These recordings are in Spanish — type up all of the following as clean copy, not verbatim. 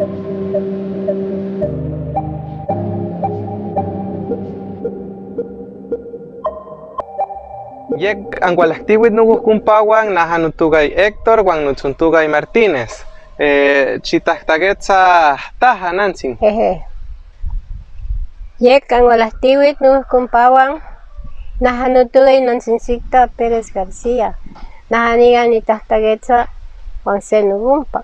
Yek angualactiwit nugukumpawan najanutugay Héctor wan nuchuntugay Martínez. Chitahtagetza taja nansin. Yek angualactiwit nugukumpawan najanutugay Nansincita Pérez García. Najanigan nitahtagetza wan se nugumpa.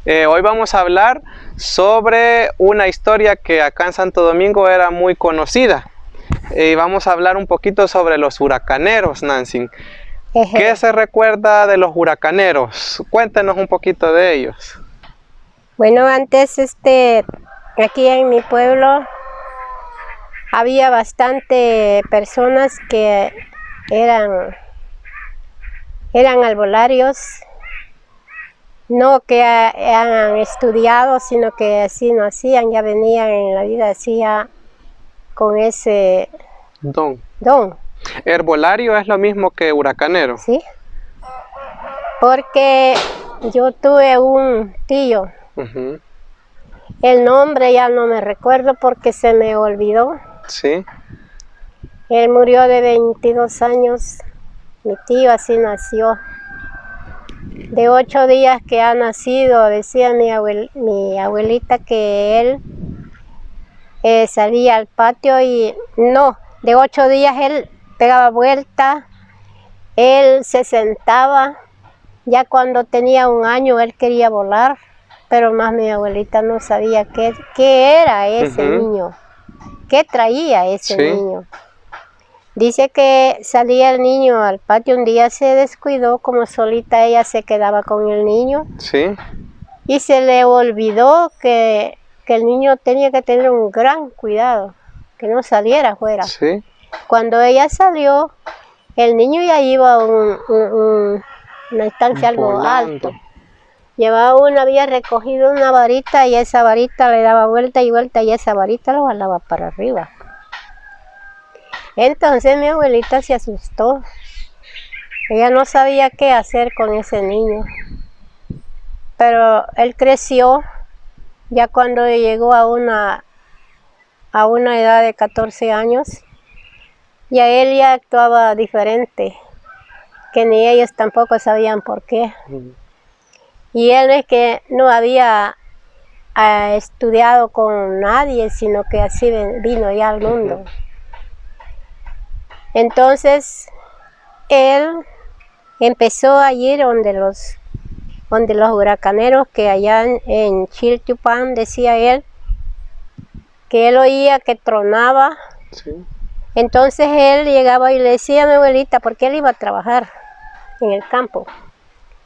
Hoy vamos a hablar sobre una historia que acá en Santo Domingo era muy conocida. Vamos a hablar un poquito sobre los huracaneros, Nancy. ¿Qué se recuerda de los huracaneros? Cuéntenos un poquito de ellos. Bueno, antes aquí en mi pueblo había bastante personas que eran albolarios. No que han estudiado, sino que así no hacían, ya venían en la vida así ya con ese don. ¿Herbolario es lo mismo que huracanero? Sí, porque yo tuve un tío, el nombre ya no me recuerdo porque se me olvidó. Sí. Él murió de 22 años, mi tío así nació. De 8 días que ha nacido, decía mi abuelita que él salía al patio y no, de 8 días él pegaba vuelta, él se sentaba, ya cuando tenía 1 año él quería volar, pero más mi abuelita no sabía qué era ese niño, qué traía ese niño. Dice que salía el niño al patio, un día se descuidó, como solita ella se quedaba con el niño. Sí. Y se le olvidó que el niño tenía que tener un gran cuidado, que no saliera afuera. Sí. Cuando ella salió, el niño ya iba a una instancia algo alto. Había recogido una varita y esa varita le daba vuelta y vuelta y esa varita lo jalaba para arriba. Entonces mi abuelita se asustó. Ella no sabía qué hacer con ese niño. Pero él creció, ya cuando llegó a una edad de 14 años, ya él ya actuaba diferente, que ni ellos tampoco sabían por qué. Y él es que no había estudiado con nadie, sino que así vino ya al mundo. Entonces, él empezó a ir donde los huracaneros, que allá en Chiltepán, decía él, que él oía que tronaba. Sí. Entonces él llegaba y le decía a mi abuelita, porque él iba a trabajar en el campo.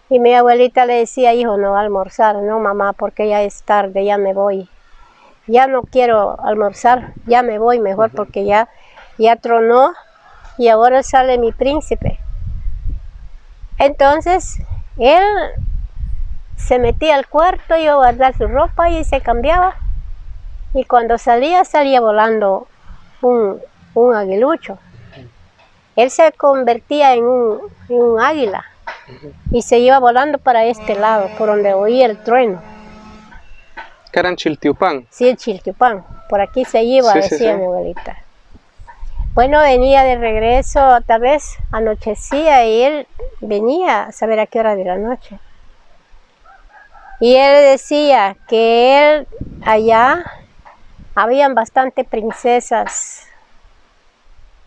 Y mi abuelita le decía, hijo, no va a almorzar, no mamá, porque ya es tarde, ya me voy. Ya no quiero almorzar, ya me voy mejor, porque ya tronó. Y ahora sale mi príncipe. Entonces, él se metía al cuarto, iba a guardar su ropa y se cambiaba. Y cuando salía volando un aguilucho. Él se convertía en un águila y se iba volando para este lado, por donde oía el trueno. ¿Que era en Chiltepán? Sí, en Chiltepán. Por aquí se iba, decía mi abuelita. Bueno, venía de regreso, tal vez anochecía y él venía a saber a qué hora de la noche. Y él decía que él allá habían bastante princesas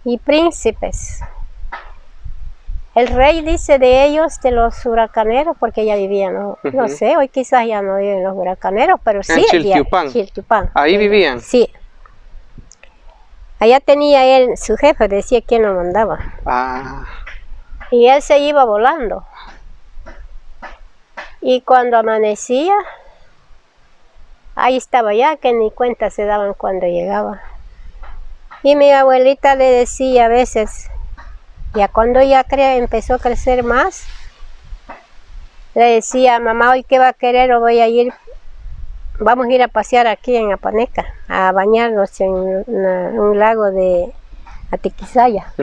y príncipes. El rey dice de ellos, de los huracaneros, porque ya vivían, no sé, hoy quizás ya no viven los huracaneros, pero sí. En Chiltepán. ¿Ahí vivían? Sí. Allá tenía él, su jefe decía quién lo mandaba. Y él se iba volando. Y cuando amanecía, ahí estaba ya, que ni cuenta se daban cuando llegaba. Y mi abuelita le decía a veces, ya cuando ella empezó a crecer más, le decía, mamá, ¿hoy qué va a querer? O vamos a ir a pasear aquí en Apaneca, a bañarnos en un lago de Atiquizaya,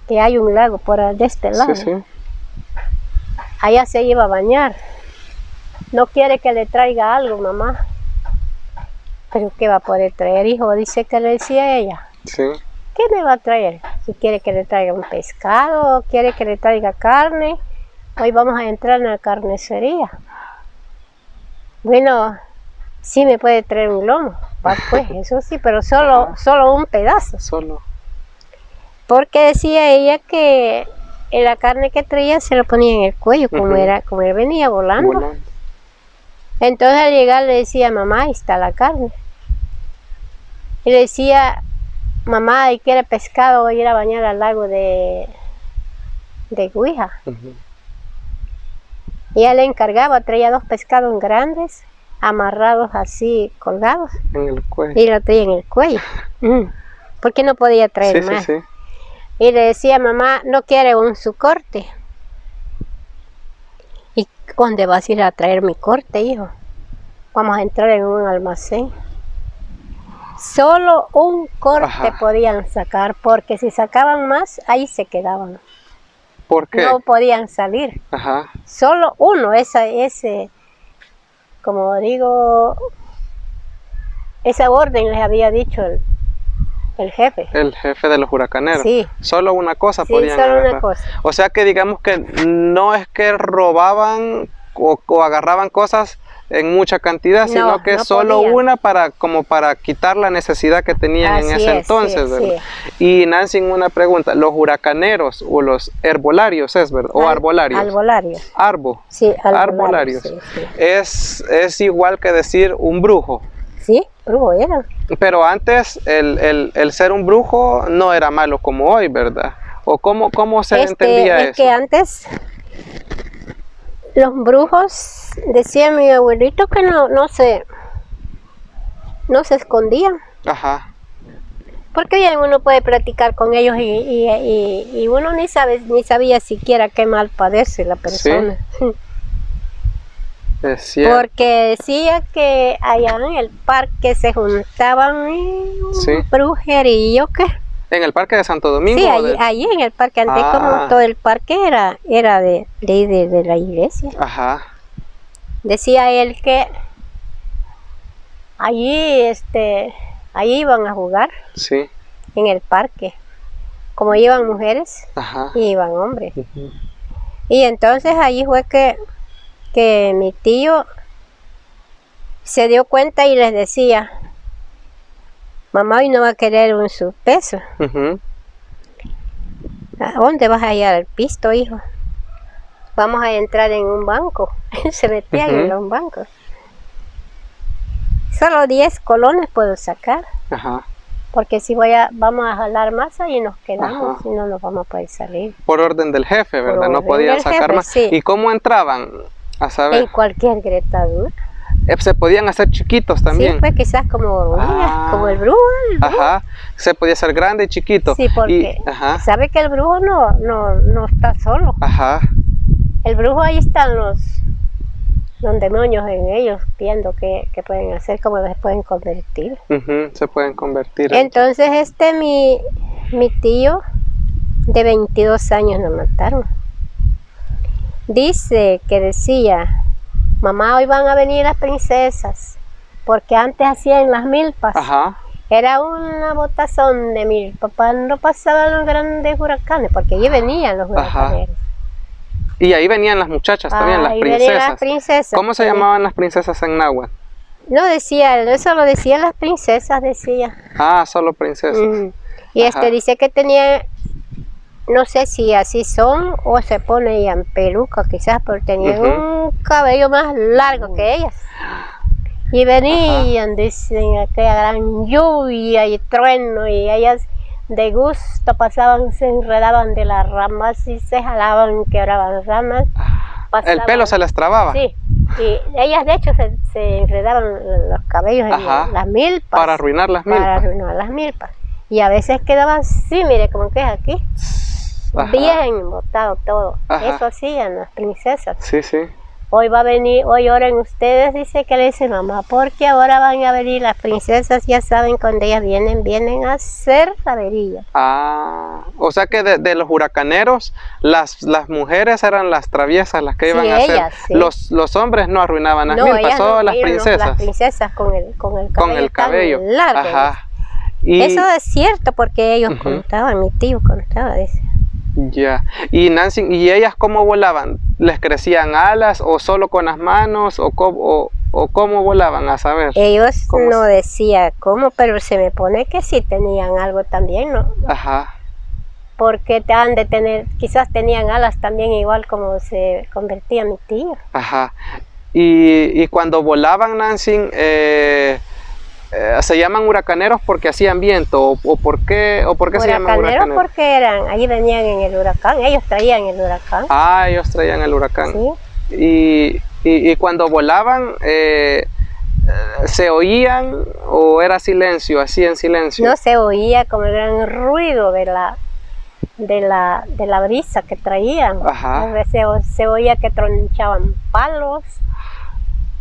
que hay un lago por de este lado. Sí, sí. allá se iba a bañar. No quiere que le traiga algo, mamá. Pero ¿qué va a poder traer, hijo? Dice que le decía ella. Sí. ¿Qué me va a traer? Si quiere que le traiga un pescado, quiere que le traiga carne. Hoy vamos a entrar en la carnicería. Bueno, sí me puede traer un lomo. Va, pues, eso sí, pero solo un pedazo. Solo. Porque decía ella que la carne que traía se lo ponía en el cuello, como él venía volando. Entonces al llegar le decía, mamá, ahí está la carne. Y le decía, mamá, ¿y quiere pescado? Voy a ir a bañar al lago de Guija. Y ella le encargaba, traía 2 pescados grandes, amarrados así, colgados. En el cuello. Y lo traía en el cuello. Porque no podía traer más. Sí. Y le decía, mamá, ¿no quiere su corte? ¿Y dónde vas a ir a traer mi corte, hijo? Vamos a entrar en un almacén. Solo un corte podían sacar, porque si sacaban más, ahí se quedaban. ¿Por qué? No podían salir. Solo uno, ese, como digo, esa orden les había dicho el jefe. El jefe de los huracaneros. Sí. Solo una cosa podían solo agarrar. una cosa. O sea que digamos que no es que robaban o agarraban cosas en mucha cantidad, sino que solo podían. Una como para quitar la necesidad que tenían en ese entonces, ¿verdad? Sí. Y Nancy, una pregunta, ¿los huracaneros o los herbolarios es verdad? ¿O arbolarios? Arbolarios. Sí, arbolarios. Sí. Es igual que decir un brujo. Sí, brujo era. Pero antes el ser un brujo no era malo como hoy, ¿verdad? ¿O cómo se entendía eso? Es que antes los brujos, decía mi abuelito, que no se escondían. Porque bien uno puede platicar con ellos y uno ni sabía siquiera qué mal padece la persona. Sí. Es cierto. Porque decía que allá en el parque se juntaban brujeríos que... ¿En el parque de Santo Domingo? Sí, allí en el parque, antes como todo el parque era de la iglesia. Decía él que allí iban a jugar en el parque. Como iban mujeres, iban hombres. Y entonces allí fue que mi tío se dio cuenta y les decía, mamá hoy no va a querer un subpeso. ¿A dónde vas a ir al pisto, hijo? Vamos a entrar en un banco. Se metían en un banco. Solo 10 colones puedo sacar. Porque si vamos a jalar masa y nos quedamos y no nos vamos a poder salir. Por orden del jefe, ¿verdad? No podían sacar más. Sí. ¿Y cómo entraban? A saber. En cualquier gretadura. Se podían hacer chiquitos también. Sí, pues quizás como el brujo. Se podía hacer grande y chiquito. Sí, porque sabe que el brujo no está solo. El brujo, ahí están los demonios en ellos, viendo qué pueden hacer, cómo les pueden convertir. Se pueden convertir. Entonces mi tío de 22 años lo mataron. Dice que decía, mamá, hoy van a venir las princesas, porque antes hacían las milpas. Era una botazón de milpas. No pasaban los grandes huracanes, porque allí venían los huracaneros. Y ahí venían las muchachas también, las princesas. ¿Cómo se llamaban las princesas en náhuatl? No decía, eso lo decían las princesas, decía. Solo princesas. Y dice que tenía, no sé si así son o se ponían peluca quizás, pero tenían un cabello más largo que ellas. Y venían, dicen, aquella gran lluvia y trueno, y ellas de gusto pasaban, se enredaban de las ramas y se jalaban, quebraban ramas. Pasaban. ¿El pelo se les trababa? Sí, y ellas de hecho se enredaban los cabellos en las milpas. Para arruinar las milpas. Para arruinar las milpas. Y a veces quedaban así, mire, como que es aquí. Bien botado todo. Eso hacían las princesas. Sí. hoy va a venir, hoy oren ustedes, dice que le dice mamá, porque ahora van a venir las princesas, ya saben, cuando ellas vienen a hacer sabería. Ah, o sea que de los huracaneros, las mujeres eran las traviesas, las que Sí, iban a hacer. ellas, sí. Los hombres no arruinaban las No, milpas, ellas solo no, las ellas no, princesas. las princesas con el cabello, Con el cabello. tan largo. Ajá. Y, Eso es cierto porque ellos contaban, mi tío contaba de eso. ya. Y Nancy, ¿y ellas cómo volaban? ¿Les crecían alas o solo con las manos o cómo volaban, a saber? Ellos ¿Cómo no decía cómo, pero se me pone que sí tenían algo también, ¿no? Ajá. Porque te han de tener, quizás tenían alas también igual como se convertía mi tío. Ajá. Y cuando volaban, Nancy, ¿se llaman huracaneros porque hacían viento o por qué se llaman huracaneros? Porque allí venían en el huracán, ellos traían el huracán. Ah, ellos traían el huracán. Sí. Y cuando volaban, ¿se oían o era silencio, así en silencio? No se oía como el gran ruido de la brisa que traían. Ajá. A veces se oía que tronchaban palos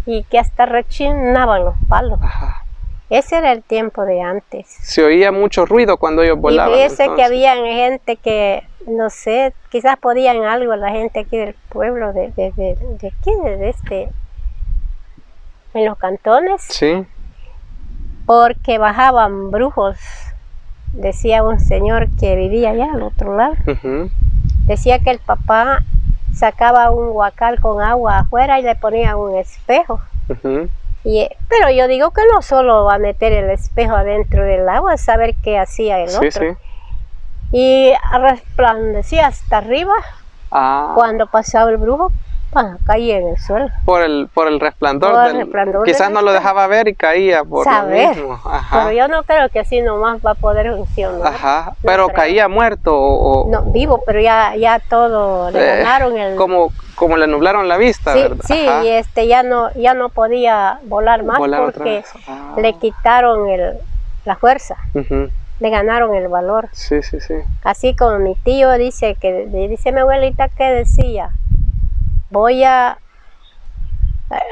y que hasta rechinaban los palos. Ajá. Ese era el tiempo de antes. Se oía mucho ruido cuando ellos volaban. Y fíjese entonces que había gente que, no sé, quizás podían algo la gente aquí del pueblo, de aquí, en los cantones. Sí. Porque bajaban brujos, decía un señor que vivía allá al otro lado. Decía que el papá sacaba un huacal con agua afuera y le ponía un espejo. Pero yo digo que no solo va a meter el espejo adentro del agua, saber qué hacía el otro. Sí. Y resplandecía hasta arriba. Cuando pasaba el brujo, caía en el suelo. Por el resplandor. Quizás no lo dejaba ver y caía por lo mismo. Ajá. Pero yo no creo que así nomás va a poder funcionar. Ajá. No Pero creo. caía muerto No, vivo, pero ya todo le ganaron el... Como le nublaron la vista, sí, ¿verdad? Sí, Ajá. y ya no podía volar más porque le quitaron la fuerza. Le ganaron el valor. Sí. Así como mi tío dice mi abuelita que decía,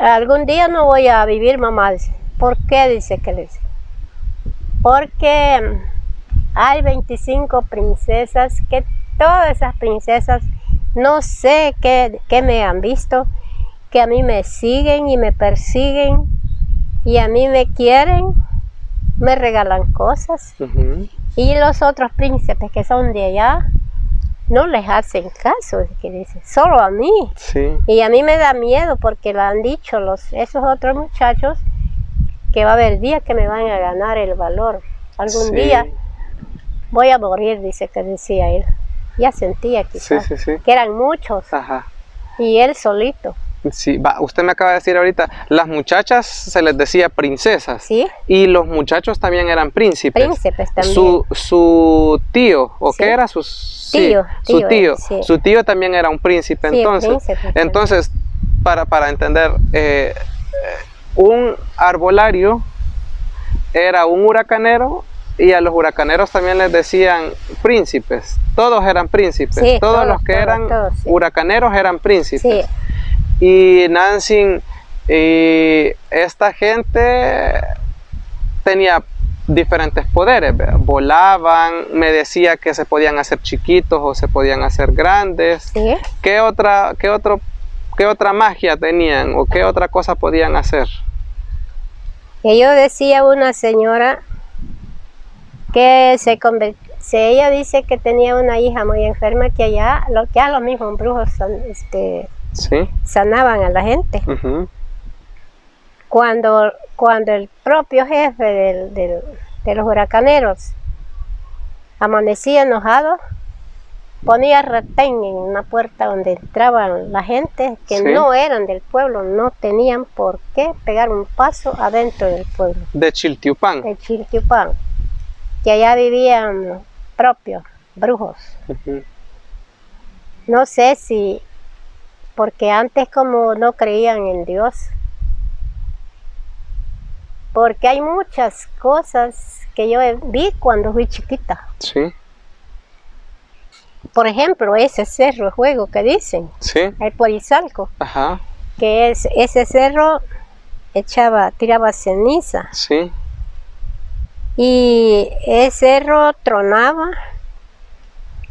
algún día no voy a vivir, mamá, dice. ¿Por qué? Dice que le dice. Porque hay 25 princesas, que todas esas princesas, no sé qué me han visto, que a mí me siguen y me persiguen, y a mí me quieren, me regalan cosas. Y los otros príncipes que son de allá, no les hacen caso, que dice, solo a mí. Sí. Y a mí me da miedo porque lo han dicho esos otros muchachos, que va a haber días que me van a ganar el valor. Algún día voy a morir, dice que decía él. Ya sentía quizás que eran muchos. Ajá. Y él solito. Sí, usted me acaba de decir ahorita, las muchachas se les decía princesas. Sí. Y los muchachos también eran príncipes. Príncipes también. Su tío, ¿o qué era? Su tío. Su tío también era un príncipe, entonces, para entender, un arbolario era un huracanero y a los huracaneros también les decían príncipes. Todos eran príncipes. Todos los que eran huracaneros eran príncipes. Sí. Y Nancy, esta gente tenía diferentes poderes, ¿verdad? Volaban, me decía que se podían hacer chiquitos o se podían hacer grandes. Sí. ¿Qué otra magia tenían o qué otra cosa podían hacer? Que yo decía una señora que ella dice que tenía una hija muy enferma, que allá los mismos brujos sanaban a la gente. Cuando el propio jefe de los huracaneros amanecía enojado, ponía retén en una puerta donde entraban la gente que no eran del pueblo, no tenían por qué pegar un paso adentro del pueblo. De Chiltiupán. De Chiltiupán, que allá vivían los propios brujos. No sé si, porque antes como no creían en Dios, porque hay muchas cosas que yo vi cuando fui chiquita. Sí. Por ejemplo, ese cerro de juego que dicen, el Porizalco. Ajá. que ese cerro tiraba ceniza. Sí. Y ese cerro tronaba,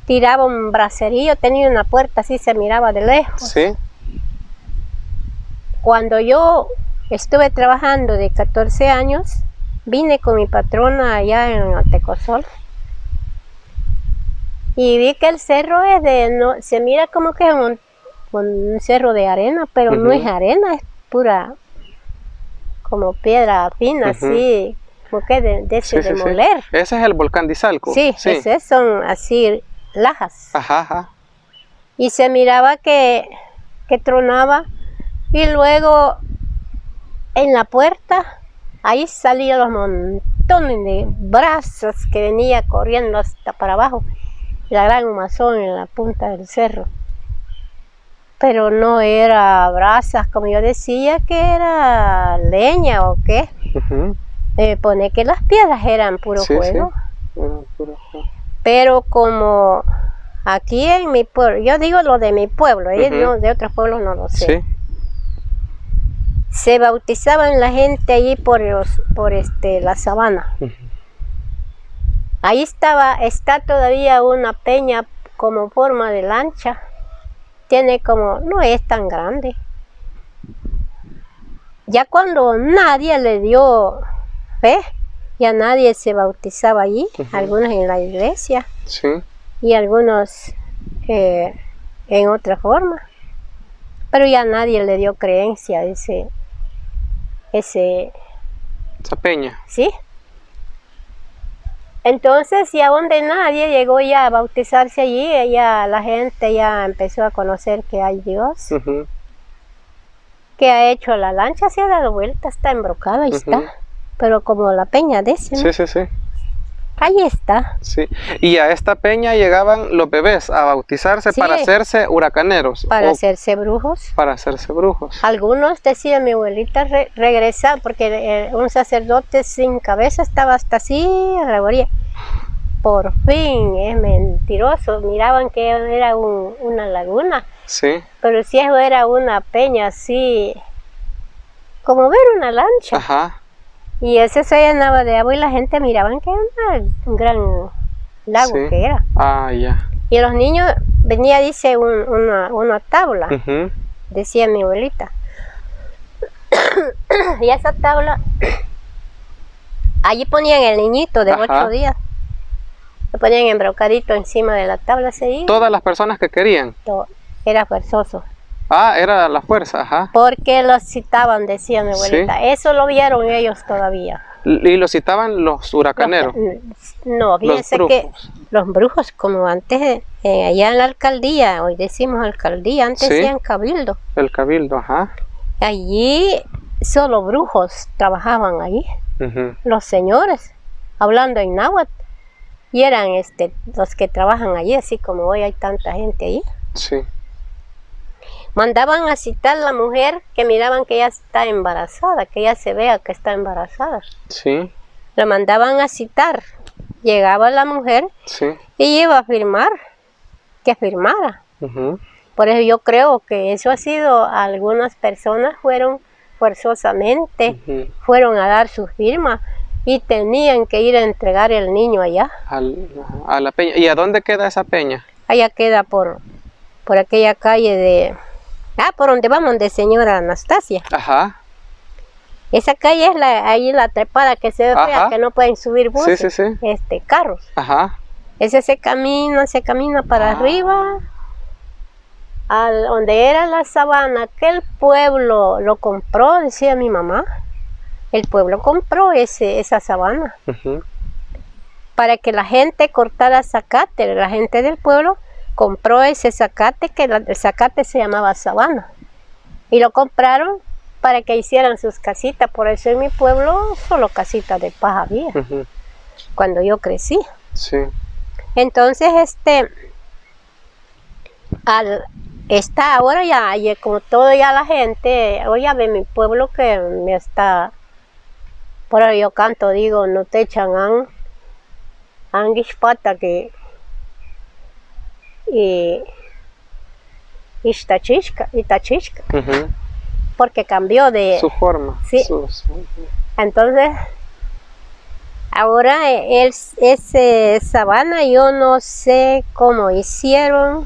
tiraba un bracerillo, tenía una puerta así, se miraba de lejos. Sí. Cuando yo estuve trabajando de 14 años, vine con mi patrona allá en Atecosol y vi que el cerro se mira como que es un cerro de arena, pero no es arena, es pura como piedra fina, así, como que de moler. Sí. Ese es el volcán de Izalco. Sí, esos son así lajas. Ajá. Y se miraba que tronaba y luego en la puerta ahí salían los montones de brasas que venía corriendo hasta para abajo, la gran humazón en la punta del cerro. Pero no era brasas, como yo decía, que era leña o qué. Pone que las piedras eran puro fuego. Sí. Eran puro fuego. Pero como aquí en mi pueblo, yo digo lo de mi pueblo, no, de otros pueblos no lo sé. Sí. Se bautizaban la gente allí por la sabana. Ahí está todavía una peña como forma de lancha. Tiene como, no es tan grande. Ya cuando nadie le dio fe, ya nadie se bautizaba allí, algunos en la iglesia. Sí. Y algunos en otra forma. Pero ya nadie le dio creencia a esa peña. ¿Sí? Entonces, ya donde nadie llegó ya a bautizarse allí, ya la gente ya empezó a conocer que hay Dios, que ha hecho la lancha, se ha dado vuelta, está embrocada, ahí está. Pero como la peña de ese, ¿no? Sí. Ahí está. Sí. Y a esta peña llegaban los bebés a bautizarse para hacerse huracaneros. Para hacerse brujos. Para hacerse brujos. Algunos, decía mi abuelita, regresar, porque un sacerdote sin cabeza estaba hasta así a la orilla. Por fin, es mentiroso. Miraban que era una laguna. Sí. Pero si eso era una peña así, como ver una lancha. Ajá. Y ese se llenaba de agua y la gente miraban que era un gran lago que era. Ah, ya. Y los niños, venía, dice, una tabla, decía mi abuelita. Y esa tabla, allí ponían el niñito de 8 días. Lo ponían embrocadito encima de la tabla. Todas las personas que querían. Era forzoso. Ah, era la fuerza, ajá. Porque los citaban, decía mi abuelita. Eso lo vieron ellos todavía. ¿Y lo citaban los huracaneros? No, fíjense que los brujos, como antes, allá en la alcaldía, hoy decimos alcaldía, antes decían cabildo. El cabildo, ajá. Allí solo brujos trabajaban allí. Los señores, hablando en náhuatl, y eran los que trabajan allí, así como hoy hay tanta gente allí. Sí. Mandaban a citar a la mujer que miraban que ella está embarazada, que ella se vea que está embarazada. Sí. La mandaban a citar. Llegaba la mujer y iba a firmar, que firmara. Por eso yo creo que eso ha sido, algunas personas fueron forzosamente, fueron a dar su firma y tenían que ir a entregar el niño allá. A la peña. ¿Y a dónde queda esa peña? Allá queda por aquella calle de... por donde vamos, de señora Anastasia. Ajá. Esa calle es ahí la trepada que se ve fea, que no pueden subir buses, carros. Ajá. Ese se camina para arriba, donde era la sabana, que el pueblo lo compró, decía mi mamá. El pueblo compró esa sabana para que la gente cortara zacate. La gente del pueblo compró ese zacate, que el zacate se llamaba sabana, y lo compraron para que hicieran sus casitas. Por eso en mi pueblo solo casitas de paja había, cuando yo crecí. Sí. Entonces está ahora ya, como todo ya la gente, hoy ya ve mi pueblo que me está, por ahí yo canto, digo, no te echan anguispata que y Itachishka. porque cambió de su forma. Sí. Entonces, ahora ese sabana, yo no sé cómo hicieron,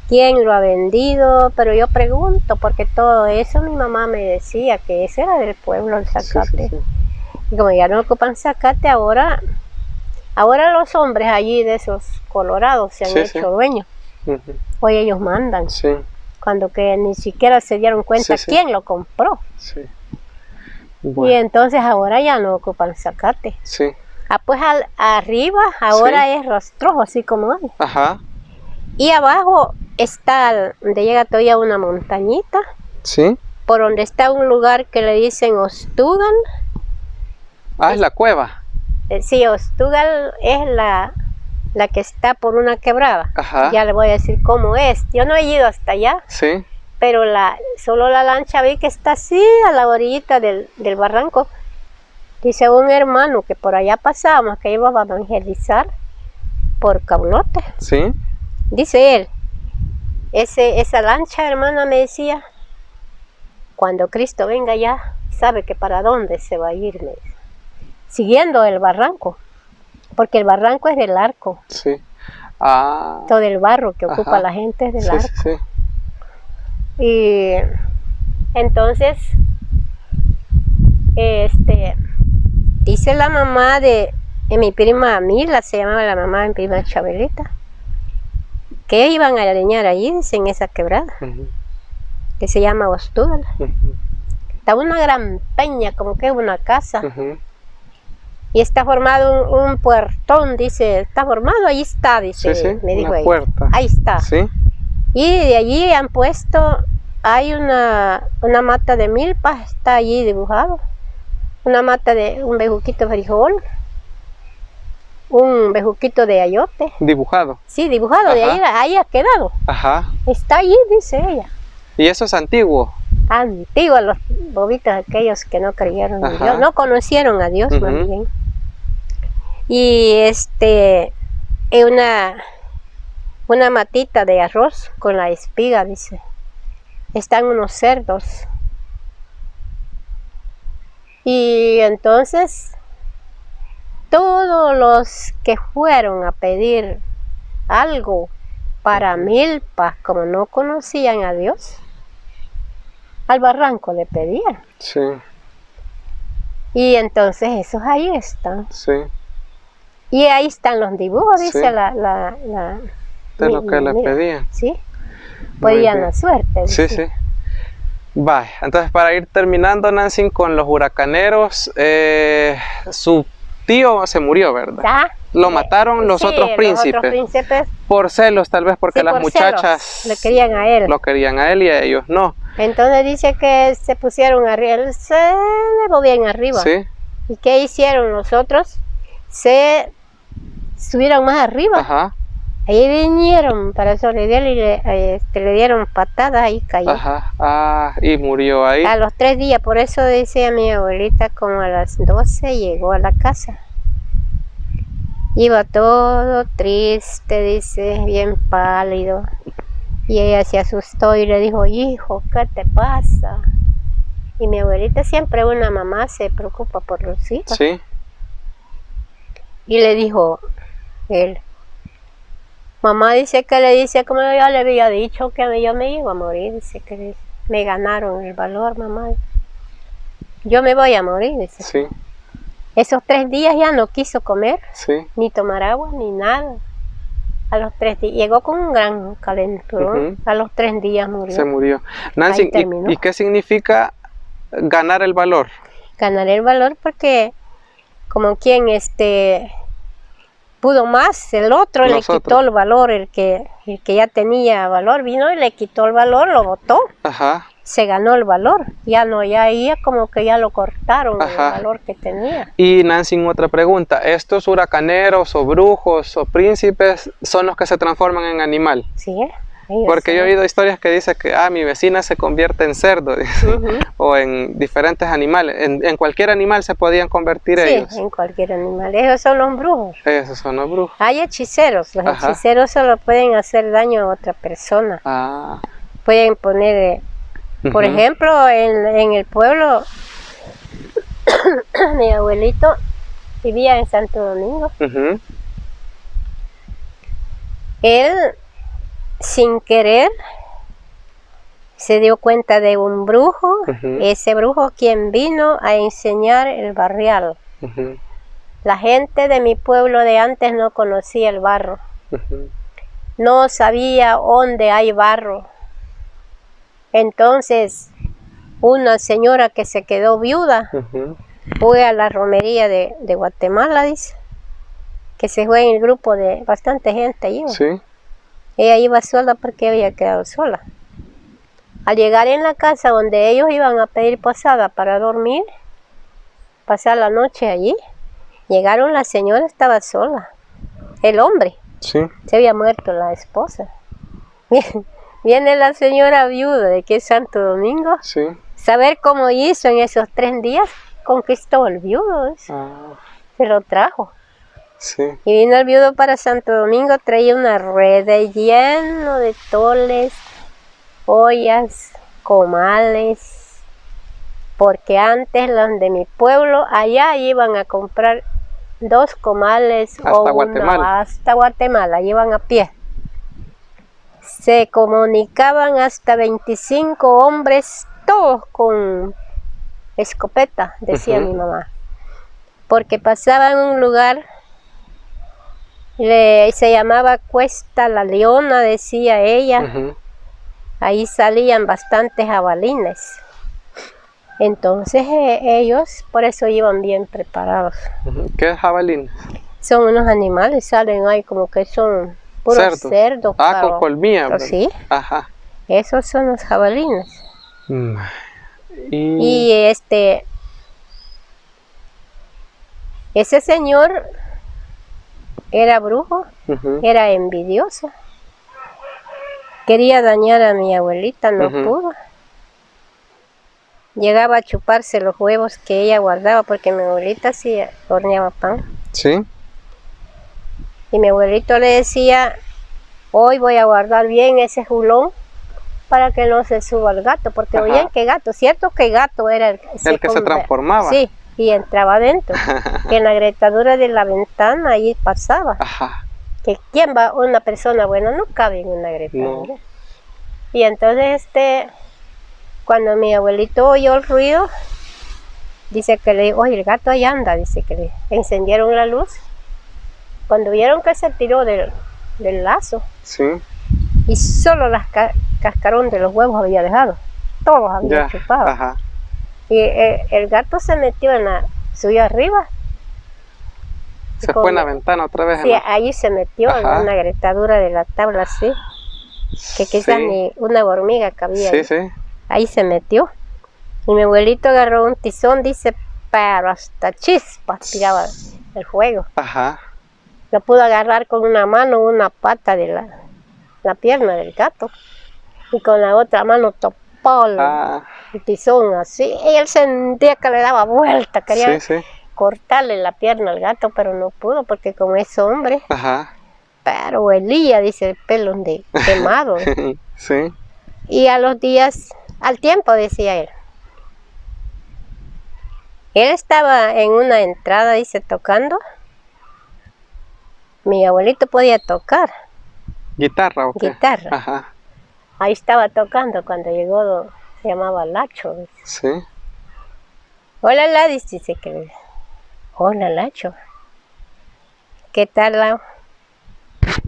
quién lo ha vendido, pero yo pregunto, porque todo eso mi mamá me decía que ese era del pueblo, el zacate. Sí. Y como ya no ocupan zacate, ahora los hombres allí de esos colorados se han hecho dueños. Hoy ellos mandan. Cuando que ni siquiera se dieron cuenta quién lo compró. Bueno. Y entonces ahora ya no ocupan zacate. Pues arriba ahora es rastrojo, así como hay. Ajá. Y abajo está, donde llega todavía una montañita. Por donde está un lugar que le dicen Ostugal. Es la cueva. Sí, Ostugal es la que está por una quebrada. Ajá. Ya le voy a decir cómo es. Yo no he ido hasta allá. Pero solo la lancha vi que está así a la orillita del barranco. Dice un hermano que por allá pasábamos, que iba a evangelizar por Caulote. Dice él, esa lancha, hermana, me decía, cuando Cristo venga ya, sabe que para dónde se va a ir, me dice. Siguiendo el barranco, porque el barranco es del arco. Todo el barro que ocupa la gente es del arco. Y entonces, dice la mamá de mi prima Mila, se llamaba la mamá de mi prima Chabelita, que iban a leñar allí, dice, en esa quebrada, que se llama Ostugal. Está una gran peña, como que es una casa. Y está formado un puertón, dice, está formado, ahí está, dice, me dijo ella. Puerta. Ahí está. Y de allí han puesto, hay una mata de milpa, está allí dibujado. Una mata de un bejuquito de frijol, un bejuquito de ayote. ¿Dibujado? Sí, dibujado. Ajá. De ahí ha quedado. Ajá. Está allí, dice ella. ¿Y eso es antiguo? Antiguo, los bobitos aquellos que no creyeron en Dios, no conocieron a Dios más bien. Y una matita de arroz con la espiga, dice. Están unos cerdos. Y entonces todos los que fueron a pedir algo para milpas, como no conocían a Dios, al barranco le pedían. Y entonces esos ahí están. Y ahí están los dibujos, dice de lo que le pedían. Podían la suerte. Dice. Vale, entonces para ir terminando, Nancy, con los huracaneros, su tío se murió, ¿verdad? Lo mataron los otros príncipes. Por celos, tal vez, porque las muchachas le querían a él. Lo querían a él y a ellos no. Entonces dice que se pusieron arriba, se elevó bien arriba. ¿Y qué hicieron los otros? Se subieron más arriba. Ahí vinieron para sobrevivir y le dieron patadas y cayó. Y murió ahí. A los 3 días, por eso decía mi abuelita, como a las 12 llegó a la casa. Iba todo triste, dice, bien pálido. Y ella se asustó y le dijo, hijo, ¿qué te pasa? Y mi abuelita siempre, una mamá, se preocupa por los hijos. Y le dijo él, mamá, dice que le dice, como yo le había dicho, que yo me iba a morir, dice que me ganaron el valor, mamá. Yo me voy a morir, dice. Esos 3 días ya no quiso comer, ni tomar agua, ni nada. A los 3 días, llegó con un gran calenturón, a los 3 días murió. Se murió. Nancy, ¿y qué significa ganar el valor? Ganar el valor porque, como quien pudo más, el otro le quitó el valor, el que ya tenía valor, vino y le quitó el valor, lo botó. Se ganó el valor, ya como que ya lo cortaron el valor que tenía. Y Nancy, otra pregunta, ¿estos huracaneros o brujos o príncipes son los que se transforman en animal? Porque yo he oído historias que dicen que mi vecina se convierte en cerdo, o en diferentes animales. En cualquier animal se podían convertir ellos. Sí, en cualquier animal. Esos son los brujos. Esos son los brujos. Hay hechiceros. Los hechiceros solo pueden hacer daño a otra persona. Pueden poner Por ejemplo, en el pueblo, mi abuelito vivía en Santo Domingo. Él, sin querer, se dio cuenta de un brujo, ese brujo quien vino a enseñar el barrial. La gente de mi pueblo de antes no conocía el barro, no sabía dónde hay barro. Entonces, una señora que se quedó viuda fue a la romería de Guatemala, dice, que se fue en el grupo de bastante gente allí. Sí. Ella iba sola porque había quedado sola. Al llegar en la casa donde ellos iban a pedir posada para dormir, pasar la noche allí, llegaron, la señora estaba sola, el hombre, sí, se había muerto la esposa. Viene la señora viuda de que es Santo Domingo, sí. Saber cómo hizo en esos 3 días, conquistó el viudo, se lo trajo. Sí. Y vino el viudo para Santo Domingo, traía una red lleno de toles, ollas, comales, porque antes los de mi pueblo allá iban a comprar 2 comales hasta Guatemala. Hasta Guatemala, iban a pie. Se comunicaban hasta 25 hombres, todos con escopeta, decía mi mamá, porque pasaban un lugar, se llamaba Cuesta la Leona, decía ella. Ahí salían bastantes jabalines. Entonces ellos por eso iban bien preparados. ¿Qué es jabalín? Son unos animales, salen ahí como que son puros cerdos. Con colmillas. Sí. Ajá. Esos son los jabalines. Y ese señor era brujo, era envidioso. Quería dañar a mi abuelita, no pudo. Llegaba a chuparse los huevos que ella guardaba, porque mi abuelita sí horneaba pan. Sí. Y mi abuelito le decía, hoy voy a guardar bien ese julón para que no se suba el gato, porque oían que gato, cierto que gato era el que se transformaba. Sí, y entraba adentro, que en la agrietadura de la ventana ahí pasaba. Que quién va, una persona buena no cabe en una agrietadura. Y entonces cuando mi abuelito oyó el ruido, dice que le dijo, oye, el gato ahí anda, dice que le encendieron la luz. Cuando vieron que se tiró del lazo, y solo las cascarón de los huevos había dejado, todos habían chupado. Y el gato se metió subió arriba. Se fue en la ventana otra vez. Sí, ahí se metió en una agrietadura de la tabla, así, que quizás ni una hormiga cabía. Ahí se metió. Y mi abuelito agarró un tizón, dice, pero hasta chispas tiraba el fuego. Lo pudo agarrar con una mano, una pata de la pierna del gato, y con la otra mano topó el tizón así, y él sentía que le daba vuelta, quería cortarle la pierna al gato, pero no pudo, porque como es hombre, pero huelía, dice, el pelo de quemado. Y a los días, al tiempo, decía él estaba en una entrada, dice, tocando. Mi abuelito podía tocar. ¿Guitarra o qué? Guitarra. Ahí estaba tocando cuando llegó, se llamaba Lacho. Dice. Hola, Ladis, dice que. Hola, Lacho. ¿Qué tal, Lau?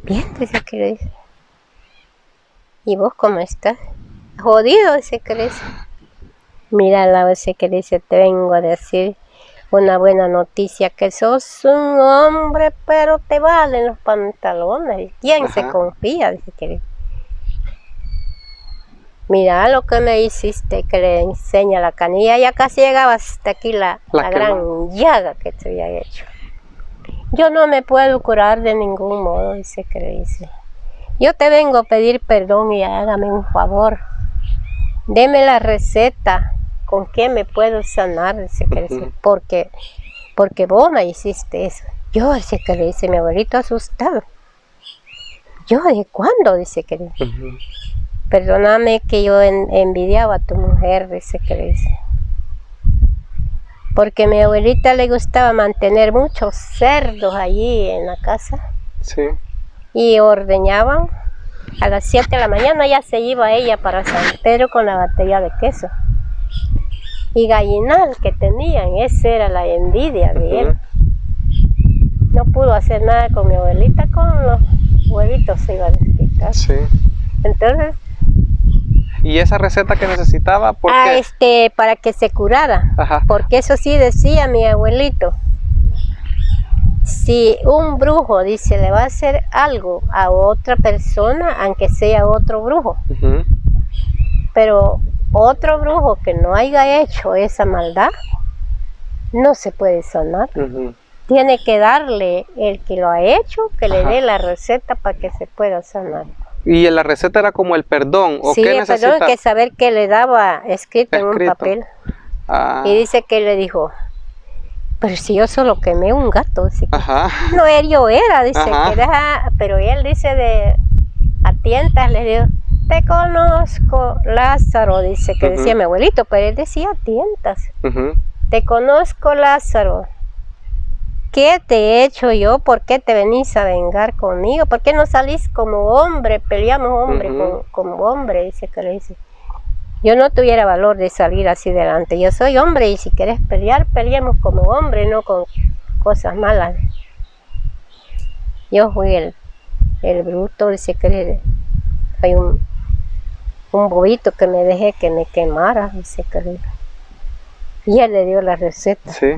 Bien, dice que le dice. ¿Y vos cómo estás? Jodido, dice que le dice. Mira, Lau, dice que le dice, te vengo a decir una buena noticia, que sos un hombre, pero te valen los pantalones. ¿Quién se confía? Dice que le dice. Mira lo que me hiciste, que le enseña la canilla, ya casi llegaba hasta aquí la gran llaga que te había hecho. Yo no me puedo curar de ningún modo, dice que le dice. Yo te vengo a pedir perdón y hágame un favor. Deme la receta, con qué me puedo sanar, dice que le dice, porque vos me hiciste eso. Yo, dice que le dice, mi abuelito asustado. Yo, ¿de cuándo? Dice que le dice. perdóname que yo envidiaba a tu mujer, dice que le dice. Porque a mi abuelita le gustaba mantener muchos cerdos allí en la casa. Sí. Y ordeñaban. A las 7 de la mañana ya se iba ella para San Pedro con la batería de queso. Y gallinal que tenían, esa era la envidia de él. No pudo hacer nada con mi abuelita, con los huevitos se iba a desquitar. Sí. Entonces, ¿y esa receta que necesitaba? ¿Por qué? Para que se curara. Ajá. Porque eso sí decía mi abuelito. Si un brujo dice le va a hacer algo a otra persona, aunque sea otro brujo, pero otro brujo que no haya hecho esa maldad, no se puede sanar. Tiene que darle el que lo ha hecho, que le dé la receta para que se pueda sanar. ¿Y la receta era como el perdón? ¿O sí, qué el perdón, que saber que le daba escrito en un papel. Y dice que le dijo, pero si yo solo quemé un gato, dice que no yo era, dice que deja, pero él dice a tientas le dijo, te conozco, Lázaro, dice que decía mi abuelito, pero él decía a tientas, te conozco, Lázaro, ¿qué te he hecho yo? ¿Por qué te venís a vengar conmigo? ¿Por qué no salís como hombre? Peleamos hombre como hombre, dice que le dice. Yo no tuviera valor de salir así delante. Yo soy hombre y si querés pelear, peleemos como hombre, no con cosas malas. Yo fui el bruto, dice que hay un bobito que me dejé que me quemara, dice que y él le dio la receta. Sí,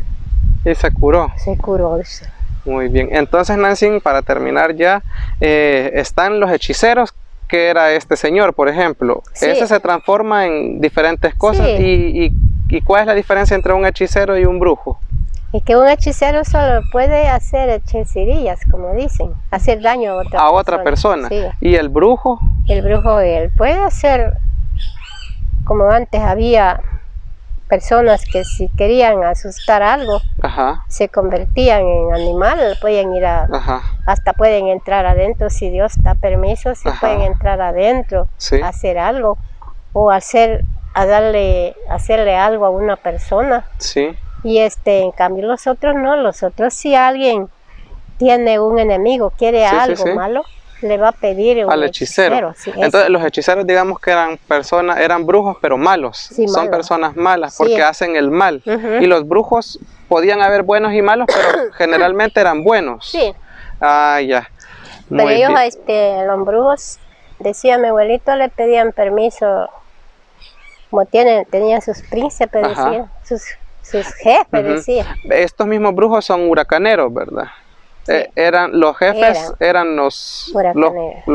y se curó. Se curó, dice. Muy bien. Entonces, Nancy, para terminar ya, están los hechiceros, que era este señor, por ejemplo. Ese se transforma en diferentes cosas. ¿Y cuál es la diferencia entre un hechicero y un brujo? Es que un hechicero solo puede hacer hechicerías, como dicen, hacer daño a otra persona. Sí. ¿Y el brujo? El brujo, él puede hacer, como antes había personas que si querían asustar algo, se convertían en animal, pueden ir hasta pueden entrar adentro, si Dios da permiso, si pueden entrar adentro, hacer algo, o hacerle algo a una persona. Y en cambio los otros no, los otros si alguien tiene un enemigo, quiere algo malo, le va a pedir al hechicero. Entonces los hechiceros, digamos que eran brujos pero malos, son personas malas porque hacen el mal. Y los brujos podían haber buenos y malos, pero generalmente eran buenos. Ya. Pero ellos, los brujos, decía mi abuelito, le pedían permiso, como tenían sus príncipes, decían, sus jefes, decían. Estos mismos brujos son huracaneros, ¿verdad? Eran los jefes, eran los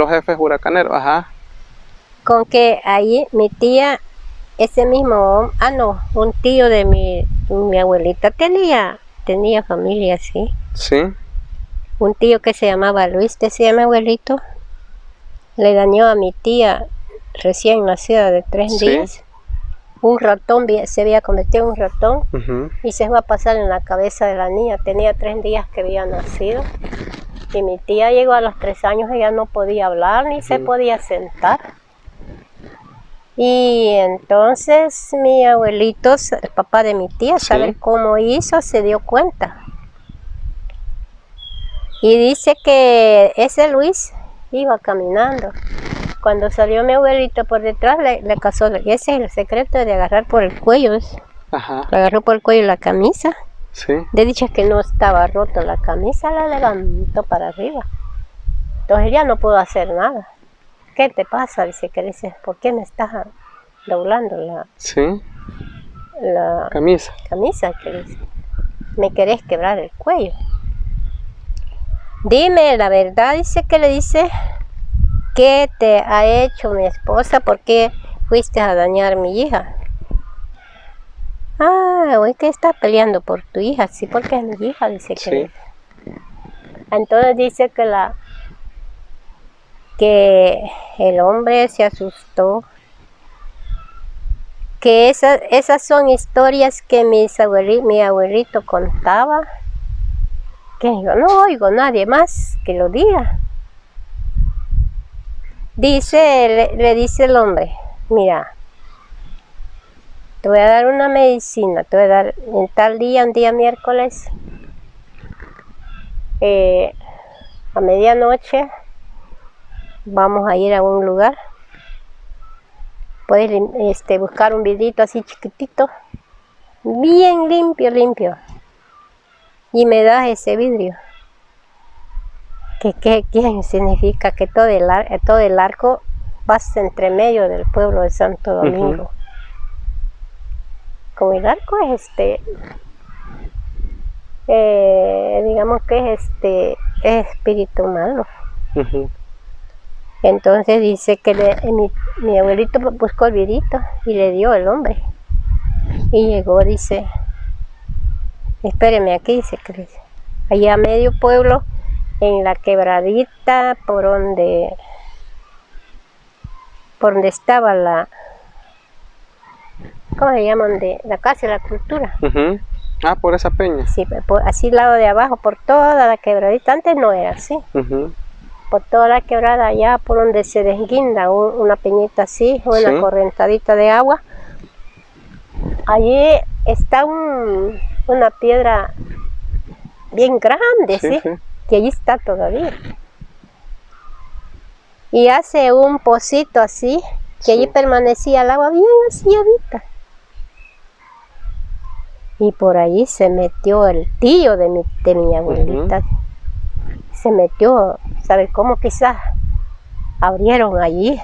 jefes huracaneros, Con que ahí mi tía, ese mismo, un tío de mi abuelita tenía familia, sí. Un tío que se llamaba Luis, decía mi abuelito, le dañó a mi tía recién nacida de 3 días. Un ratón, se había convertido en un ratón y se fue a pasar en la cabeza de la niña. Tenía 3 días que había nacido y mi tía llegó a los 3 años, ella no podía hablar ni se podía sentar. Y entonces mi abuelito, el papá de mi tía, saber cómo hizo, se dio cuenta. Y dice que ese Luis iba caminando. Cuando salió mi abuelito por detrás, le casó. Ese es el secreto de agarrar por el cuello. Le agarró por el cuello la camisa. De dicha que no estaba rota la camisa, la levantó para arriba. Entonces ya no pudo hacer nada. ¿Qué te pasa? Dice que dice, ¿por qué me estás doblando la camisa? Que dice, me querés quebrar el cuello. Dime la verdad, dice que le dice, ¿qué te ha hecho mi esposa? ¿Por qué fuiste a dañar a mi hija? Hoy que estás peleando por tu hija, sí, porque es mi hija, dice que. Entonces dice que el hombre se asustó. Que esas son historias que mi abuelito contaba, que yo no oigo a nadie más que lo diga. Dice, le dice el hombre, mira, te voy a dar una medicina, te voy a dar en tal día, un día miércoles, a medianoche, vamos a ir a un lugar. Puedes buscar un vidrito así chiquitito, bien limpio, limpio, y me das ese vidrio. ¿Qué significa? Que todo el arco pasa entre medio del pueblo de Santo Domingo. Como el arco es digamos que es espíritu malo. Entonces dice que mi abuelito buscó el vidrito y le dio el hombre. Y llegó, dice, espéreme aquí, dice, allá a medio pueblo, en la quebradita, por donde estaba ¿cómo se llama? La Casa de la Cultura. Ah, por esa peña. Sí, así al lado de abajo, por toda la quebradita. Antes no era así. Por toda la quebrada, allá por donde se desguinda una peñita así, una correntadita de agua. Allí está una piedra bien grande, ¿sí? Que allí está todavía. Y hace un pocito así, que allí permanecía el agua bien aciadita. Y por ahí se metió el tío de mi abuelita. Se metió, ¿sabe cómo? Quizás abrieron allí.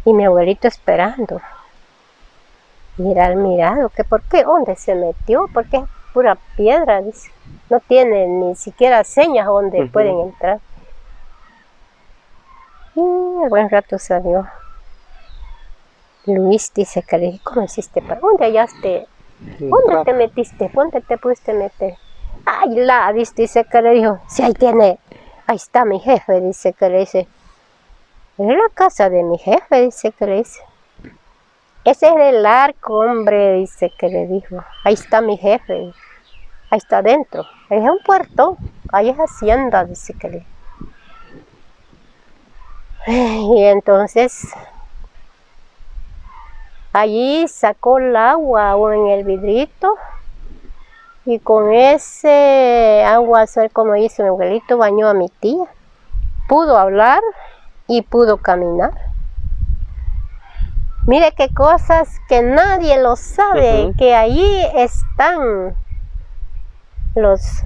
Y mi abuelito esperando. Y era mirado, que ¿por qué? ¿Dónde se metió? Porque es pura piedra, dice. No tiene ni siquiera señas donde pueden entrar. Y al buen rato salió. Luis dice que le dije, ¿cómo hiciste? ¿Para dónde hallaste? ¿Dónde te metiste? ¿Dónde te pudiste meter? Ay, dice que le dijo, si ahí está mi jefe, dice que le dice. Es la casa de mi jefe, dice que le dice. Ese es el arco, hombre, dice que le dijo. Ahí está mi jefe, ahí está adentro. Es un puerto, ahí es hacienda, dice que le dijo. Y entonces, allí sacó el agua en el vidrito y con ese agua, como hizo mi abuelito, bañó a mi tía. Pudo hablar y pudo caminar. Mire qué cosas que nadie lo sabe, que allí están los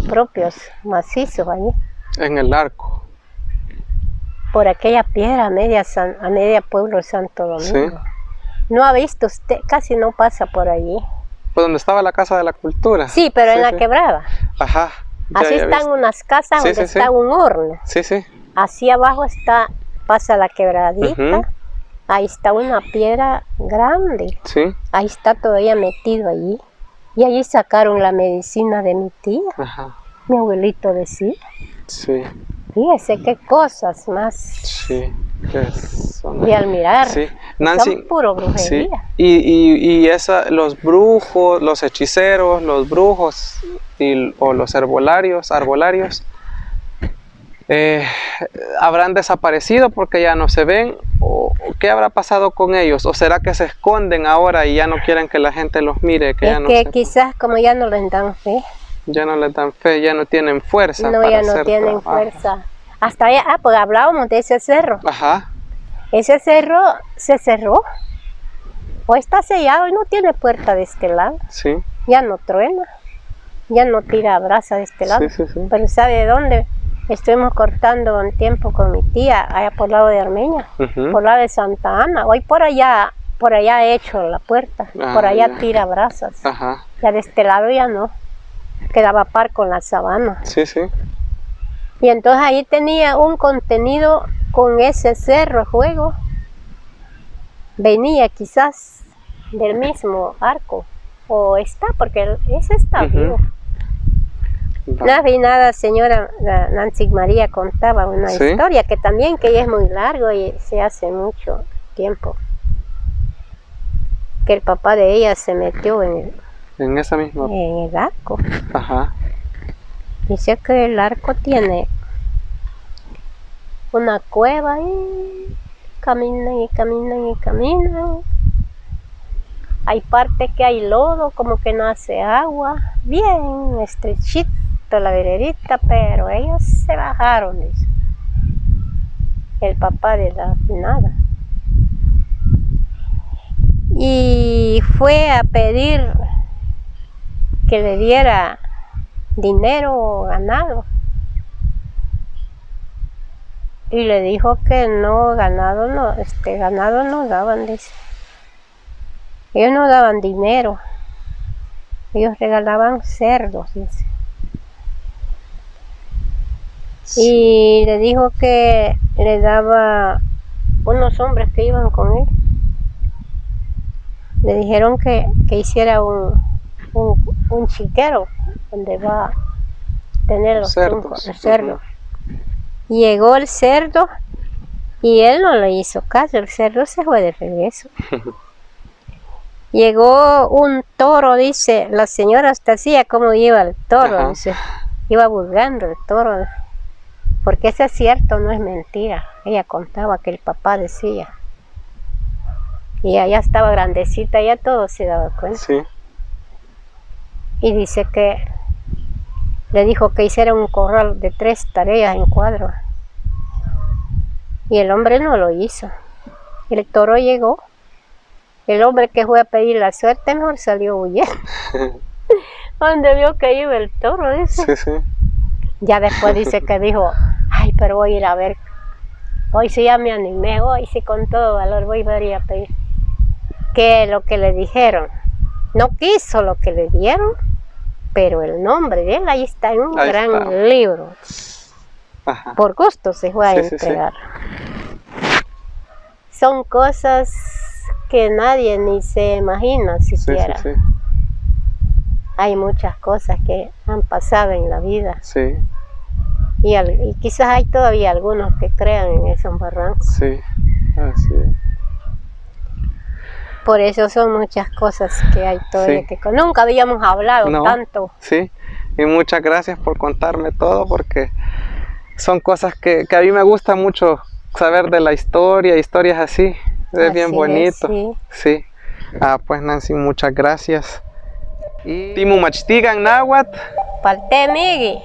propios macizos allí. En el arco. Por aquella piedra a media pueblo de Santo Domingo. No ha visto usted, casi no pasa por allí. ¿Por donde estaba la Casa de la Cultura? Sí, pero en la quebrada. Ajá. Así están unas casas donde está un horno. Así abajo pasa la quebradita. Ahí está una piedra grande. Ahí está todavía metido allí. Y allí sacaron la medicina de mi tía. Mi abuelito decía. Fíjese qué cosas más. Y al mirar, Nancy, son puro brujería. Y los brujos, los hechiceros, los brujos o los arbolarios, ¿habrán desaparecido porque ya no se ven? ¿O qué habrá pasado con ellos? ¿O será que se esconden ahora y ya no quieren que la gente los mire? Quizás como ya no les dan fe. Ya no les dan fe, ya no tienen fuerza. No, ya no tienen fuerza. Hasta allá, pues hablábamos de ese cerro. Ese cerro se cerró. O está sellado y no tiene puerta de este lado. Ya no truena. Ya no tira brasa de este lado. Pero ¿sabe de dónde? Estuvimos cortando un tiempo con mi tía, allá por el lado de Armeña, por el lado de Santa Ana. Hoy por allá he hecho la puerta. Por allá tira brasas. Ya de este lado ya no. Quedaba par con la sabana. Y entonces ahí tenía un contenido con ese cerro juego. Venía quizás del mismo arco. O está, porque ese está vivo. Nada y nada, señora Nancy María contaba una historia que ella es muy largo y se hace mucho tiempo. Que el papá de ella se metió en esa misma. En el arco. Dice que el arco tiene una cueva y caminan y caminan y caminan. Hay partes que hay lodo, como que no hace agua, bien estrechito la veredita, pero ellos se bajaron, dice el papá de la finada. Y fue a pedir que le diera dinero o ganado. Y le dijo que no, ganado no daban, dice. Ellos no daban dinero, ellos regalaban cerdos, dice. Y le dijo que le daba unos hombres que iban con él. Le dijeron que hiciera un chiquero donde va a tener los cerdos. Llegó el cerdo y él no le hizo caso, el cerdo se fue de regreso. Llegó un toro, dice, la señora hasta hacía como iba el toro, dice, iba buscando el toro, porque eso es cierto, no es mentira. Ella contaba que el papá decía. Y ella estaba grandecita, ya todo se daba cuenta. Sí. Y dice que le dijo que hiciera un corral de 3 tareas en cuadro. Y el hombre no lo hizo. El toro llegó. El hombre que fue a pedir la suerte mejor salió huyendo. Donde vio que iba el toro, dice. Sí, sí. Ya después dice que dijo, ay, pero voy a ir a ver. Hoy sí ya me animé, hoy sí con todo valor voy a ir a pedir. Que lo que le dijeron, no quiso lo que le dieron, pero el nombre de él ahí está en un gran libro. Ajá. Por gusto se fue a entregar. Son cosas que nadie ni se imagina siquiera. Hay muchas cosas que han pasado en la vida. Sí. Y quizás hay todavía algunos que crean en esos barrancos. Sí, así es. Por eso son muchas cosas que hay todavía que nunca habíamos hablado tanto. Sí, y muchas gracias por contarme todo, porque son cosas que a mí me gusta mucho saber de la historia, historias así. Es bien bonito. Sí. Pues Nancy, muchas gracias. Y Timu Machtigan Náhuatl. Palte Migi.